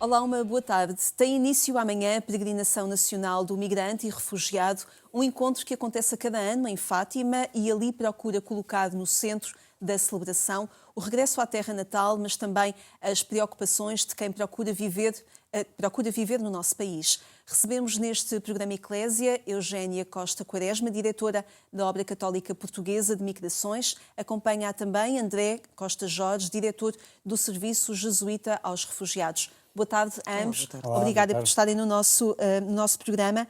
Olá, uma boa tarde. Tem início amanhã a Peregrinação Nacional do Migrante e Refugiado, um encontro que acontece a cada ano em Fátima e ali procura colocar no centro da celebração o regresso à terra natal, mas também as preocupações de quem procura viver no nosso país. Recebemos neste programa Eclésia Eugénia Costa Quaresma, diretora da Obra Católica Portuguesa de Migrações. Acompanha também André Costa Jorge, diretor do Serviço Jesuíta aos Refugiados. Boa tarde a ambos. Boa tarde. Obrigada por estarem no nosso programa.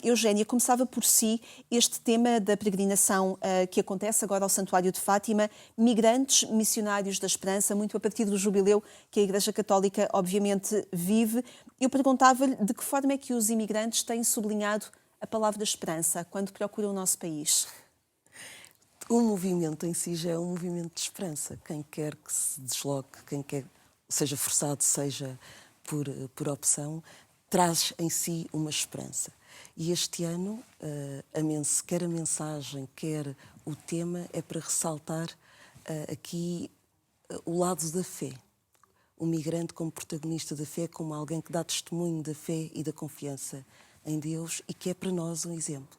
Eugénia, começava por si este tema da peregrinação que acontece agora ao Santuário de Fátima, migrantes, missionários da esperança, muito a partir do jubileu que a Igreja Católica obviamente vive. Eu perguntava-lhe de que forma é que os imigrantes têm sublinhado a palavra da esperança quando procuram o nosso país. O movimento em si já é um movimento de esperança. Quem quer que se desloque, quem quer seja forçado, seja por opção, traz em si uma esperança. E este ano, quer a mensagem, quer o tema, é para ressaltar aqui o lado da fé. O migrante como protagonista da fé, como alguém que dá testemunho da fé e da confiança em Deus e que é para nós um exemplo.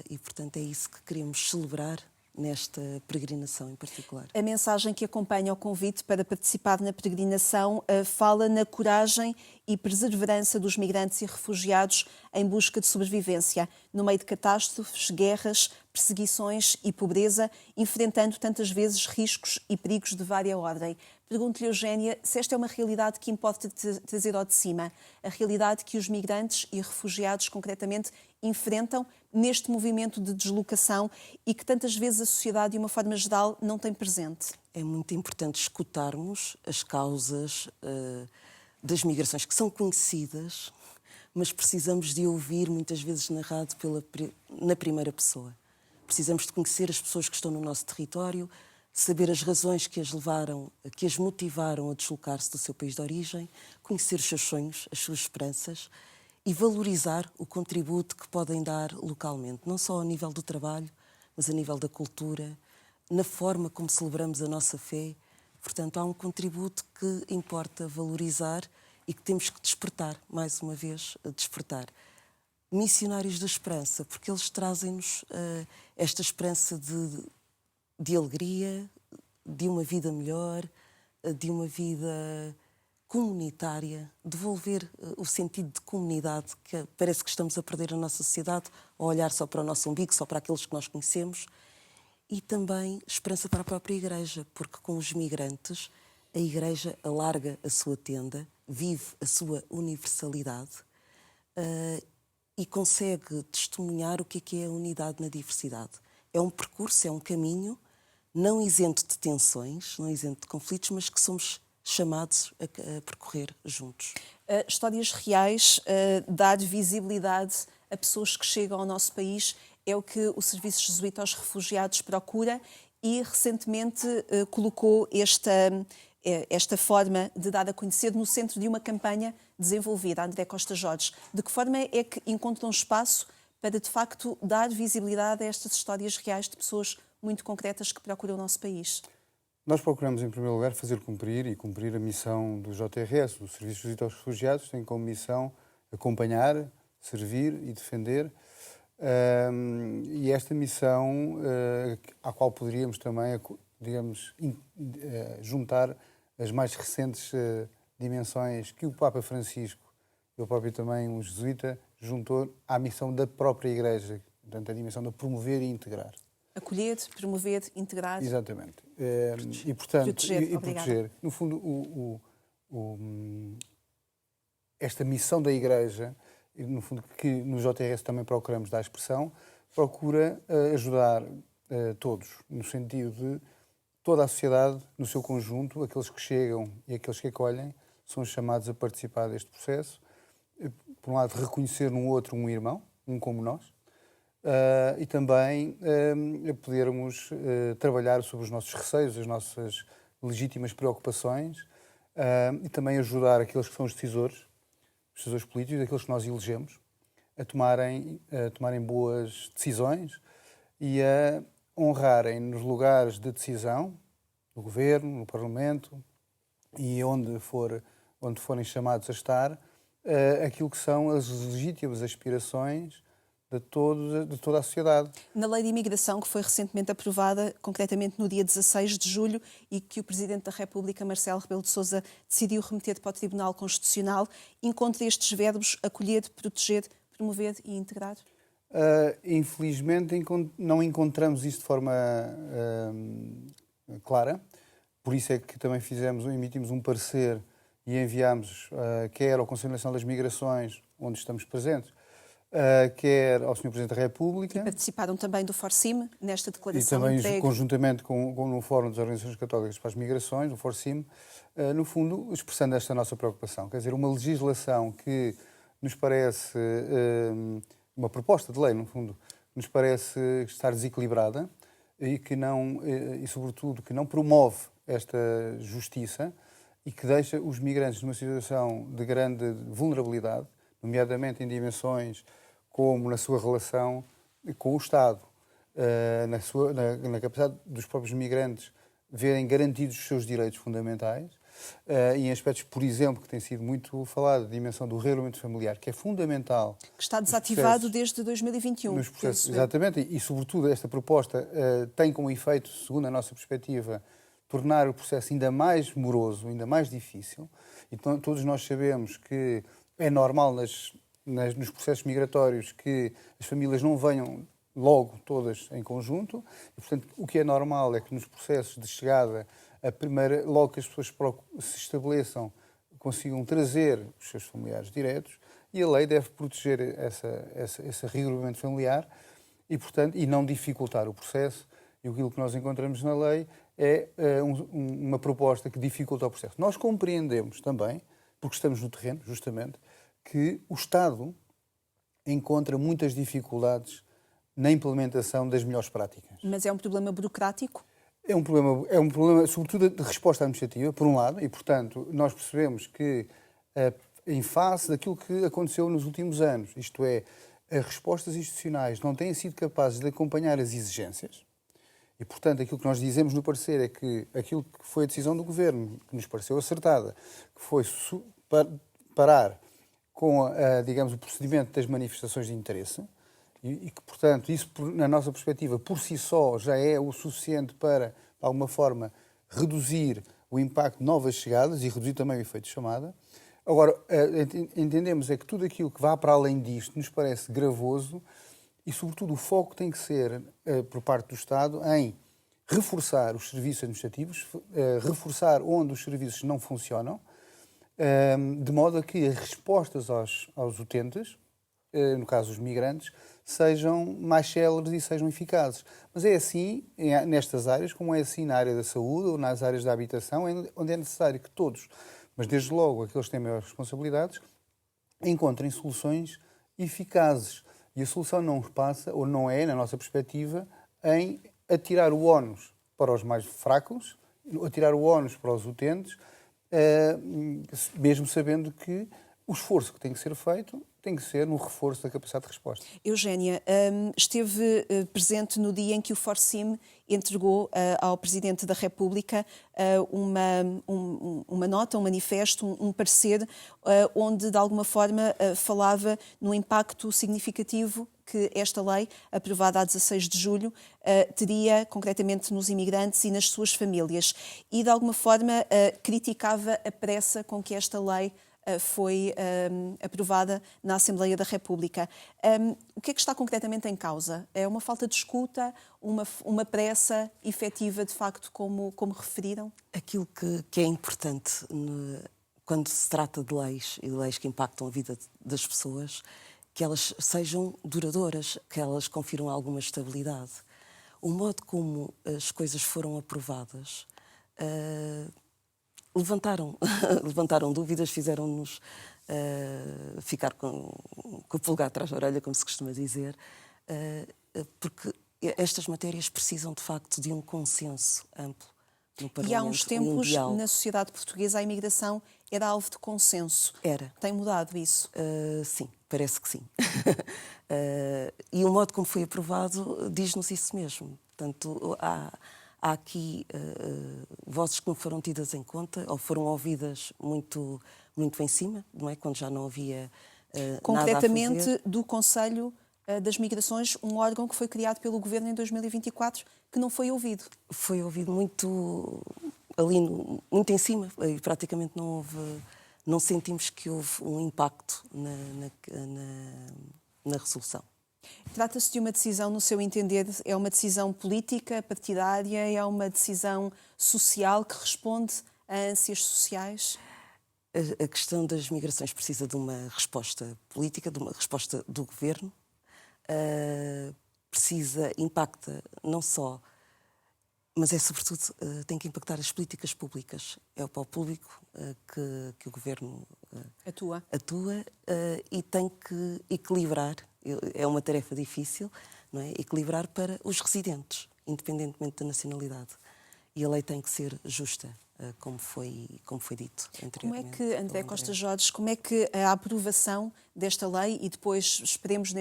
E, portanto, é isso que queremos celebrar nesta peregrinação em particular. A mensagem que acompanha o convite para participar na peregrinação fala na coragem e perseverança dos migrantes e refugiados em busca de sobrevivência, no meio de catástrofes, guerras, perseguições e pobreza, enfrentando tantas vezes riscos e perigos de vária ordem. Pergunto-lhe, Eugénia, se esta é uma realidade que importa trazer ao de cima, a realidade que os migrantes e refugiados concretamente enfrentam neste movimento de deslocação e que tantas vezes a sociedade, de uma forma geral, não tem presente. É muito importante escutarmos as causas das migrações, que são conhecidas, mas precisamos de ouvir, muitas vezes narrado na primeira pessoa. Precisamos de conhecer as pessoas que estão no nosso território, saber as razões que as motivaram a deslocar-se do seu país de origem, conhecer os seus sonhos, as suas esperanças e valorizar o contributo que podem dar localmente, não só a nível do trabalho, mas a nível da cultura, na forma como celebramos a nossa fé. Portanto, há um contributo que importa valorizar e que temos que despertar, mais uma vez, despertar. Missionários da esperança, porque eles trazem-nos esta esperança de alegria, de uma vida melhor, de uma vida comunitária, devolver o sentido de comunidade que parece que estamos a perder na nossa sociedade, a olhar só para o nosso umbigo, só para aqueles que nós conhecemos, e também esperança para a própria Igreja, porque com os migrantes a Igreja alarga a sua tenda, vive a sua universalidade e consegue testemunhar o que é a unidade na diversidade. É um percurso, é um caminho, não isento de tensões, não isento de conflitos, mas que somos chamados a percorrer juntos. Histórias reais, dar visibilidade a pessoas que chegam ao nosso país é o que o Serviço Jesuíta aos Refugiados procura e recentemente colocou esta forma de dar a conhecer no centro de uma campanha desenvolvida, André Costa Jorge. De que forma é que encontram espaço para, de facto, dar visibilidade a estas histórias reais de pessoas muito concretas que procuram o nosso país? Nós procuramos, em primeiro lugar, fazer cumprir a missão do JRS, do Serviço Jesuíta aos Refugiados, tem como missão acompanhar, servir e defender. E esta missão, à qual poderíamos também, digamos, juntar as mais recentes dimensões que o Papa Francisco, ele próprio também um jesuíta, juntou à missão da própria Igreja, portanto, a dimensão de promover e integrar. Acolher, promover, integrar. Exatamente. E, portanto, proteger. No fundo, esta missão da Igreja, no fundo, que no JRS também procuramos dar expressão, procura ajudar todos, no sentido de toda a sociedade, no seu conjunto, aqueles que chegam e aqueles que acolhem, são chamados a participar deste processo. Por um lado, reconhecer no outro um irmão, um como nós, e também podermos trabalhar sobre os nossos receios, as nossas legítimas preocupações e também ajudar aqueles que são os decisores políticos, aqueles que nós elegemos, a tomarem boas decisões e a honrarem nos lugares de decisão, no Governo, no Parlamento e onde for onde forem chamados a estar, aquilo que são as legítimas aspirações de toda a sociedade. Na lei de imigração, que foi recentemente aprovada, concretamente no dia 16 de julho, e que o Presidente da República, Marcelo Rebelo de Sousa, decidiu remeter para o Tribunal Constitucional, encontra estes verbos: acolher, proteger, promover e integrar? Infelizmente não encontramos isso de forma clara, por isso é que também emitimos um parecer e enviámos quer ao Conselho Nacional das Migrações, onde estamos presentes, quer ao Sr. Presidente da República. E participaram também do FORCIM nesta declaração. E também entregue conjuntamente com o Fórum das Organizações Católicas para as Migrações, o FORCIM, no fundo expressando esta nossa preocupação. Quer dizer, uma legislação que nos parece, uma proposta de lei, no fundo, nos parece estar desequilibrada e que e sobretudo, que não promove esta justiça e que deixa os migrantes numa situação de grande vulnerabilidade, nomeadamente em dimensões como na sua relação com o Estado, na capacidade dos próprios migrantes verem garantidos os seus direitos fundamentais, e em aspectos, por exemplo, que tem sido muito falado, a dimensão do rearrumamento familiar, que é fundamental. Que está desativado desde 2021. Nos processos, exatamente, e sobretudo esta proposta tem como efeito, segundo a nossa perspectiva, tornar o processo ainda mais moroso, ainda mais difícil. Então, todos nós sabemos que é normal nos processos migratórios que as famílias não venham logo todas em conjunto, e, portanto, o que é normal é que nos processos de chegada, logo que as pessoas se estabeleçam, consigam trazer os seus familiares diretos, e a lei deve proteger esse regrupamento familiar e, portanto, e não dificultar o processo. E aquilo que nós encontramos na lei é uma proposta que dificulta o processo. Nós compreendemos também, porque estamos no terreno, justamente, que o Estado encontra muitas dificuldades na implementação das melhores práticas. Mas é um problema burocrático? É um problema, sobretudo, de resposta administrativa, por um lado, e, portanto, nós percebemos que, em face daquilo que aconteceu nos últimos anos, isto é, as respostas institucionais não têm sido capazes de acompanhar as exigências, e, portanto, aquilo que nós dizemos no parecer é que aquilo que foi a decisão do Governo, que nos pareceu acertada, que foi parar com, digamos, o procedimento das manifestações de interesse, e que, portanto, isso, na nossa perspectiva, por si só já é o suficiente para, de alguma forma, reduzir o impacto de novas chegadas e reduzir também o efeito de chamada. Agora, entendemos é que tudo aquilo que vá para além disto nos parece gravoso e, sobretudo, o foco tem que ser, por parte do Estado, em reforçar os serviços administrativos, reforçar onde os serviços não funcionam, de modo a que as respostas aos utentes, no caso os migrantes, sejam mais céleres e sejam eficazes. Mas é assim nestas áreas, como é assim na área da saúde ou nas áreas da habitação, onde é necessário que todos, mas desde logo aqueles que têm maiores responsabilidades, encontrem soluções eficazes. E a solução não passa, ou não é, na nossa perspectiva, em atirar o ónus para os mais fracos, atirar o ónus para os utentes, mesmo sabendo que o esforço que tem que ser feito tem que ser no reforço da capacidade de resposta. Eugénia, esteve presente no dia em que o FORCIM entregou ao Presidente da República uma nota, um manifesto, um parecer, onde, de alguma forma, falava no impacto significativo que esta lei, aprovada a 16 de julho, teria concretamente nos imigrantes e nas suas famílias. E, de alguma forma, criticava a pressa com que esta lei foi aprovada na Assembleia da República. O que é que está concretamente em causa? É uma falta de escuta, uma pressa efetiva, de facto, como referiram? Aquilo que é importante quando se trata de leis e de leis que impactam a vida das pessoas, que elas sejam duradouras, que elas confiram alguma estabilidade. O modo como as coisas foram aprovadas levantaram dúvidas, fizeram-nos ficar com o pulgar atrás da orelha, como se costuma dizer, porque estas matérias precisam, de facto, de um consenso amplo no Parlamento. E há uns tempos, na sociedade portuguesa, a imigração era alvo de consenso. Era. Tem mudado isso? Sim, parece que sim. E o modo como foi aprovado diz-nos isso mesmo. Portanto, há há aqui vozes que não foram tidas em conta ou foram ouvidas muito em cima, não é? Quando já não havia concretamente nada a fazer. do Conselho das Migrações, um órgão que foi criado pelo Governo em 2024, que não foi ouvido. Foi ouvido muito ali, muito em cima, e praticamente não sentimos que houve um impacto na resolução. Trata-se de uma decisão, no seu entender, é uma decisão política, partidária, é uma decisão social que responde a ânsias sociais? A questão das migrações precisa de uma resposta política, de uma resposta do governo. Impacta não só, mas é sobretudo, tem que impactar as políticas públicas. É para o público que o governo atua e tem que equilibrar, é uma tarefa difícil, não é? Equilibrar para os residentes, independentemente da nacionalidade. E a lei tem que ser justa, como foi dito anteriormente. Como é que, André Costa Jorge, como é que a aprovação desta lei, e depois esperamos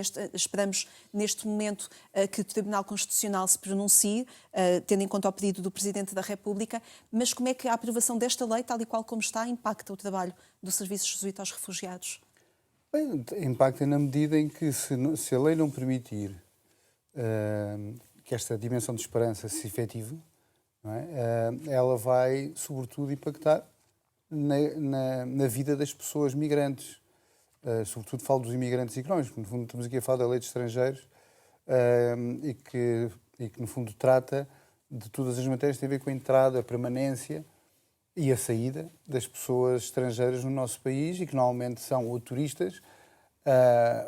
neste momento que o Tribunal Constitucional se pronuncie, tendo em conta o pedido do Presidente da República, mas como é que a aprovação desta lei, tal e qual como está, impacta o trabalho do Serviço Jesuíta aos Refugiados? Bem, impacta na medida em que, se a lei não permitir que esta dimensão de esperança se efetive, não é? Ela vai, sobretudo, impactar na vida das pessoas migrantes. Sobretudo falo dos imigrantes económicos, porque, no fundo, estamos aqui a falar da lei de estrangeiros e que, no fundo, trata de todas as matérias que têm a ver com a entrada, a permanência e a saída das pessoas estrangeiras no nosso país e que, normalmente, são ou turistas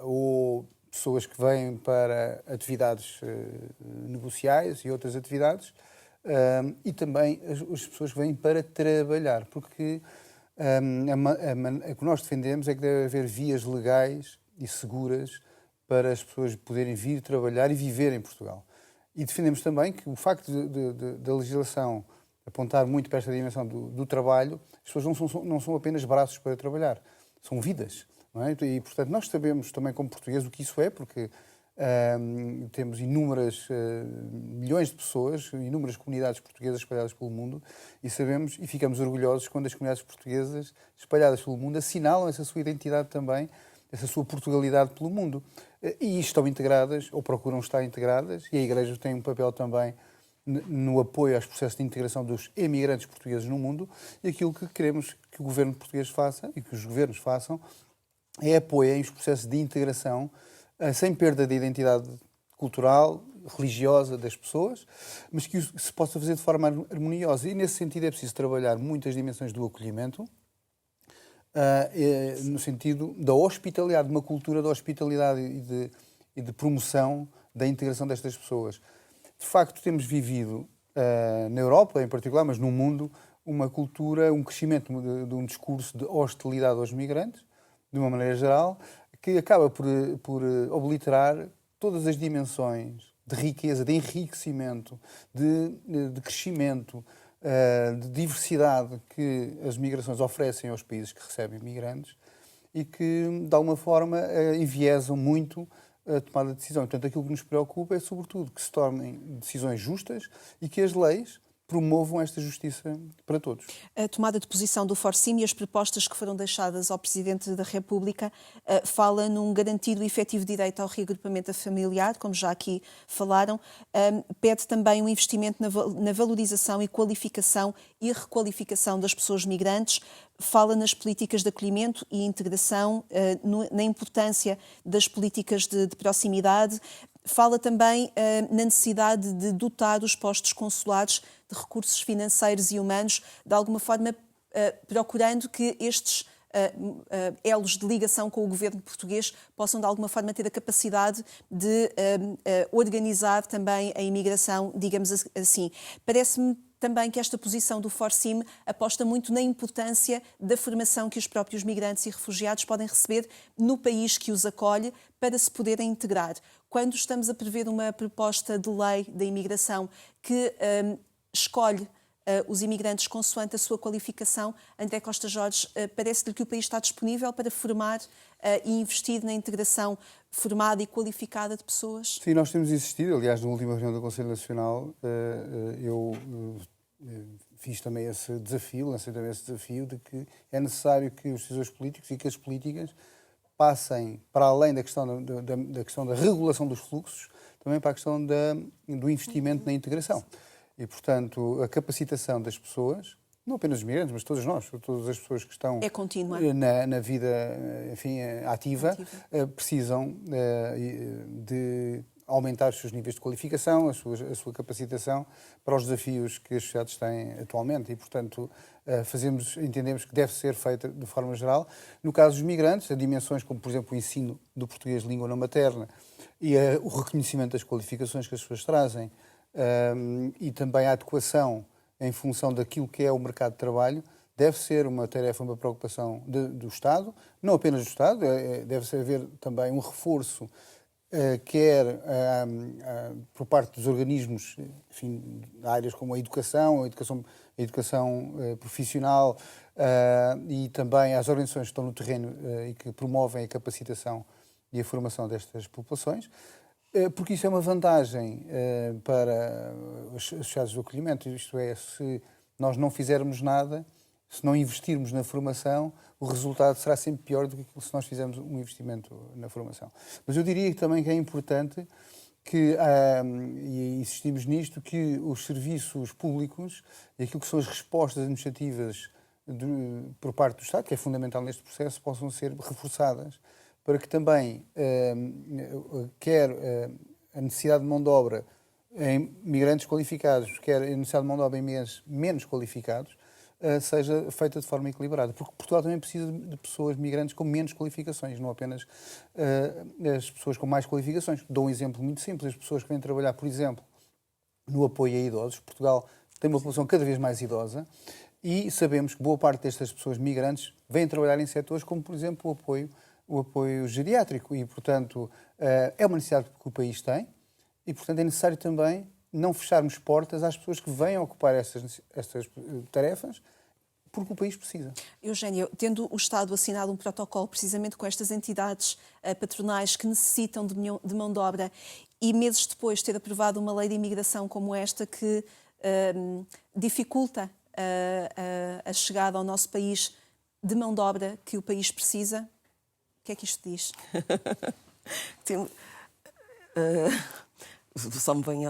ou pessoas que vêm para atividades negociais e outras atividades, e também as pessoas que vêm para trabalhar, porque o que nós defendemos é que deve haver vias legais e seguras para as pessoas poderem vir trabalhar e viver em Portugal. E defendemos também que o facto da legislação apontar muito para esta dimensão do trabalho, as pessoas não são apenas braços para trabalhar, são vidas. Não é? E, portanto, nós sabemos também como portugueses o que isso é, porque temos inúmeras milhões de pessoas, inúmeras comunidades portuguesas espalhadas pelo mundo e sabemos e ficamos orgulhosos quando as comunidades portuguesas espalhadas pelo mundo assinalam essa sua identidade também, essa sua Portugalidade pelo mundo. E estão integradas, ou procuram estar integradas, e a Igreja tem um papel também no apoio aos processos de integração dos emigrantes portugueses no mundo, e aquilo que queremos que o governo português faça e que os governos façam é apoiar os processos de integração sem perda de identidade cultural, religiosa das pessoas, mas que se possa fazer de forma harmoniosa. E, nesse sentido, é preciso trabalhar muitas dimensões do acolhimento, no sentido da hospitalidade, de uma cultura de hospitalidade e de promoção da integração destas pessoas. De facto, temos vivido, na Europa em particular, mas no mundo, uma cultura, um crescimento de um discurso de hostilidade aos migrantes, de uma maneira geral, que acaba por obliterar todas as dimensões de riqueza, de enriquecimento, de crescimento, de diversidade que as migrações oferecem aos países que recebem migrantes e que, de alguma forma, enviesam muito a tomada de decisão. Portanto, aquilo que nos preocupa é, sobretudo, que se tornem decisões justas e que as leis promovam esta justiça para todos. A tomada de posição do Forcim e as propostas que foram deixadas ao Presidente da República fala num garantido e efetivo direito ao reagrupamento familiar, como já aqui falaram, pede também um investimento na valorização e qualificação e requalificação das pessoas migrantes, fala nas políticas de acolhimento e integração, na importância das políticas de proximidade. Fala também na necessidade de dotar os postos consulares de recursos financeiros e humanos, de alguma forma procurando que estes elos de ligação com o governo português possam, de alguma forma, ter a capacidade de organizar também a imigração, digamos assim. Parece-me também que esta posição do Forcim aposta muito na importância da formação que os próprios migrantes e refugiados podem receber no país que os acolhe para se poderem integrar. Quando estamos a prever uma proposta de lei da imigração que escolhe os imigrantes consoante a sua qualificação. André Costa Jorge, parece-lhe que o país está disponível para formar e investir na integração formada e qualificada de pessoas? Sim, nós temos insistido. Aliás, na última reunião do Conselho Nacional, eu fiz também esse desafio, lancei também esse desafio de que é necessário que os decisores políticos e que as políticas passem para além da questão da regulação dos fluxos, também para a questão do investimento na integração. E, portanto, a capacitação das pessoas, não apenas os migrantes, mas todos nós, todas as pessoas que estão na vida, enfim, ativa. Precisam de aumentar os seus níveis de qualificação, a sua capacitação para os desafios que as sociedades têm atualmente e, portanto, entendemos que deve ser feita de forma geral. No caso dos migrantes, a dimensões como, por exemplo, o ensino do português de língua não materna e o reconhecimento das qualificações que as pessoas trazem e também a adequação em função daquilo que é o mercado de trabalho, deve ser uma tarefa, uma preocupação do Estado, não apenas do Estado, deve haver também um reforço quer por parte dos organismos, enfim, áreas como a educação profissional e também as organizações que estão no terreno e que promovem a capacitação e a formação destas populações, porque isso é uma vantagem para as sociedades de acolhimento, isto é, se nós não fizermos nada, se não investirmos na formação, o resultado será sempre pior do que se nós fizermos um investimento na formação. Mas eu diria também que é importante que, e insistimos nisto, que os serviços públicos e aquilo que são as respostas administrativas por parte do Estado, que é fundamental neste processo, possam ser reforçadas para que também, quer a necessidade de mão de obra em migrantes qualificados, quer a necessidade de mão de obra em migrantes menos qualificados, seja feita de forma equilibrada. Porque Portugal também precisa de pessoas migrantes com menos qualificações, não apenas as pessoas com mais qualificações. Dou um exemplo muito simples. As pessoas que vêm trabalhar, por exemplo, no apoio a idosos. Portugal tem uma população cada vez mais idosa e sabemos que boa parte destas pessoas migrantes vêm trabalhar em setores como, por exemplo, o apoio geriátrico. E, portanto, é uma necessidade que o país tem e, portanto, é necessário também não fecharmos portas às pessoas que vêm ocupar estas tarefas, porque o país precisa. Eugénia, tendo o Estado assinado um protocolo precisamente com estas entidades patronais que necessitam de mão de obra e meses depois ter aprovado uma lei de imigração como esta que dificulta a chegada ao nosso país de mão de obra que o país precisa, o que é que isto diz? Só me vem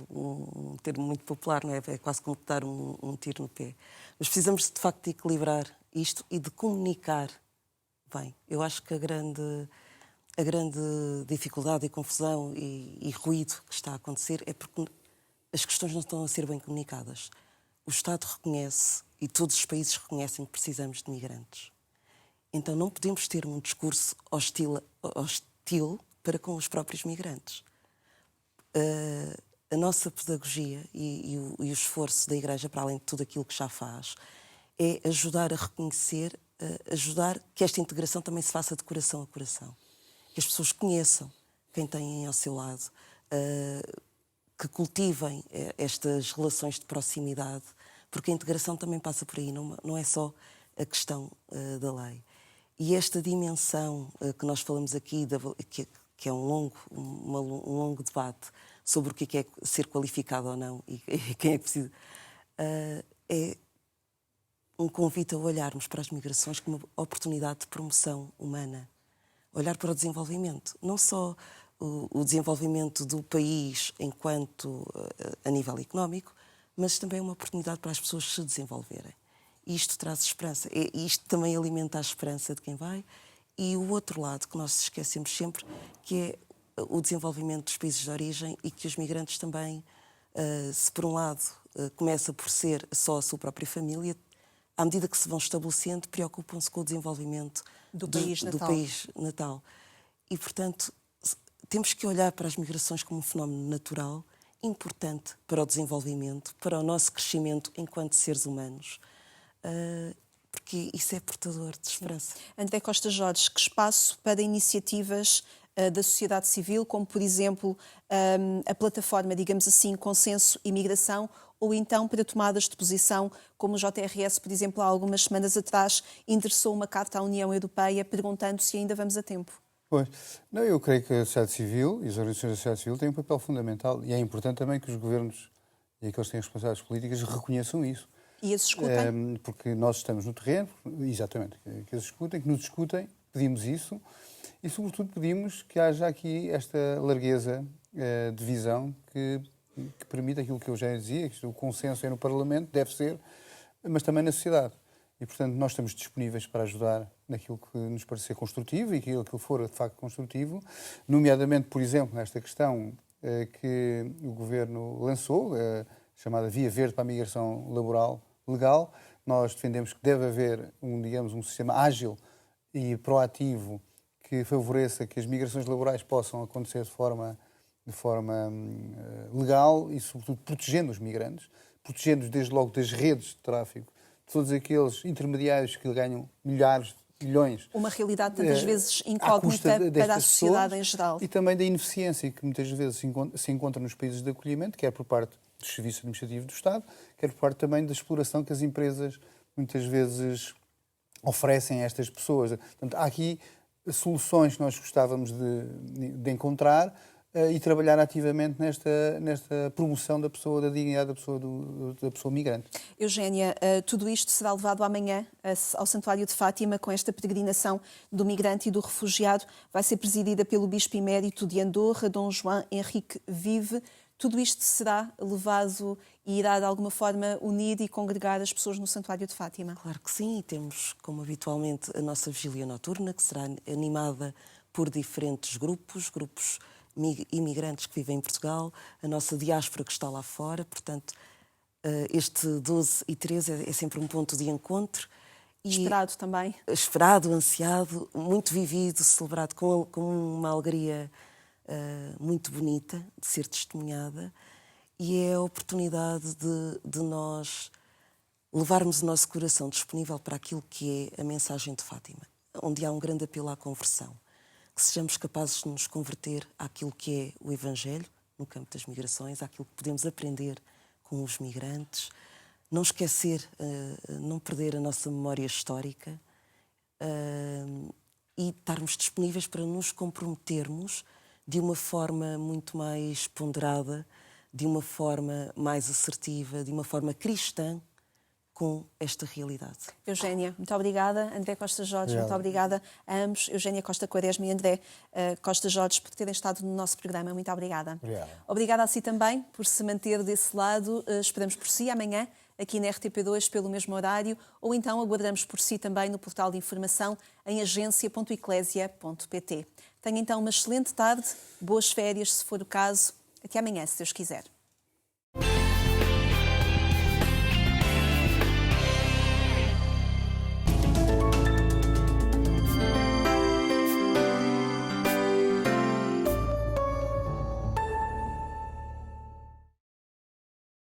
um termo muito popular, não é? É quase como dar um tiro no pé. Mas precisamos, de facto, de equilibrar isto e de comunicar bem. Eu acho que a grande dificuldade e confusão e ruído que está a acontecer é porque as questões não estão a ser bem comunicadas. O Estado reconhece, e todos os países reconhecem, que precisamos de migrantes. Então não podemos ter um discurso hostil para com os próprios migrantes. A nossa pedagogia e o esforço da Igreja, para além de tudo aquilo que já faz, é ajudar a reconhecer, ajudar que esta integração também se faça de coração a coração. Que as pessoas conheçam quem têm ao seu lado, que cultivem estas relações de proximidade, porque a integração também passa por aí, não é só a questão da lei. E esta dimensão que nós falamos aqui, que é um longo debate sobre o que é ser qualificado ou não e quem é que precisa, é um convite a olharmos para as migrações como uma oportunidade de promoção humana. Olhar para o desenvolvimento, não só o desenvolvimento do país enquanto a nível económico, mas também uma oportunidade para as pessoas se desenvolverem. E isto traz esperança. E isto também alimenta a esperança de quem vai. E o outro lado, que nós esquecemos sempre, que é o desenvolvimento dos países de origem e que os migrantes também, se por um lado começa por ser só a sua própria família, à medida que se vão estabelecendo, preocupam-se com o desenvolvimento do país natal. E, portanto, temos que olhar para as migrações como um fenómeno natural, importante para o desenvolvimento, para o nosso crescimento enquanto seres humanos. Porque isso é portador de esperança. André Costa Jorge, que espaço para iniciativas da sociedade civil, como, por exemplo, a plataforma, digamos assim, Consenso Imigração, ou então para tomadas de posição, como o JRS, por exemplo, há algumas semanas atrás, endereçou uma carta à União Europeia perguntando se ainda vamos a tempo. Pois. Não, eu creio que a sociedade civil e as organizações da sociedade civil têm um papel fundamental e é importante também que os governos e aqueles que têm responsabilidades políticas reconheçam isso. E as escutem? Porque nós estamos no terreno, exatamente, que as escutem, que nos escutem, pedimos isso e, sobretudo, pedimos que haja aqui esta largueza de visão que permite aquilo que eu já dizia, que o consenso é no Parlamento, deve ser, mas também na sociedade. E, portanto, nós estamos disponíveis para ajudar naquilo que nos parecer construtivo e aquilo que for, de facto, construtivo, nomeadamente, por exemplo, nesta questão que o Governo lançou, chamada Via Verde para a Migração Laboral Legal. Nós defendemos que deve haver um sistema ágil e proativo que favoreça que as migrações laborais possam acontecer de forma legal e, sobretudo, protegendo os migrantes, protegendo-os desde logo das redes de tráfico, de todos aqueles intermediários que ganham milhares, milhões. Uma realidade tantas vezes incógnita para a sociedade em geral. E também da ineficiência que muitas vezes se encontra nos países de acolhimento, quer por parte dos serviços administrativos do Estado, quer por parte também da exploração que as empresas muitas vezes oferecem a estas pessoas. Portanto, há aqui soluções que nós gostávamos de encontrar e trabalhar ativamente nesta promoção da pessoa, da dignidade da pessoa migrante. Eugénia, tudo isto será levado amanhã ao Santuário de Fátima com esta peregrinação do migrante e do refugiado. Vai ser presidida pelo Bispo Emérito de Andorra, Dom João Henrique Vive. Tudo isto será levado e irá, de alguma forma, unir e congregar as pessoas no Santuário de Fátima? Claro que sim, e temos, como habitualmente, a nossa vigília noturna, que será animada por diferentes grupos imigrantes que vivem em Portugal, a nossa diáspora que está lá fora. Portanto, este 12 e 13 é sempre um ponto de encontro. Esperado também. Esperado, ansiado, muito vivido, celebrado com uma alegria muito bonita de ser testemunhada, e é a oportunidade de nós levarmos o nosso coração disponível para aquilo que é a mensagem de Fátima, onde há um grande apelo à conversão, que sejamos capazes de nos converter àquilo que é o Evangelho no campo das migrações, àquilo que podemos aprender com os migrantes, não esquecer, não perder a nossa memória histórica e estarmos disponíveis para nos comprometermos de uma forma muito mais ponderada, de uma forma mais assertiva, de uma forma cristã com esta realidade. Eugénia, muito obrigada. André Costa Jorge, muito obrigada a ambos. Eugénia Costa Quaresma e André Costa Jorge, por terem estado no nosso programa. Muito obrigada. Obrigada a si também por se manter desse lado. Esperamos por si amanhã, aqui na RTP2, pelo mesmo horário, ou então aguardamos por si também no portal de informação em agência.eclésia.pt. Tenha então uma excelente tarde, boas férias, se for o caso. Até amanhã, se Deus quiser.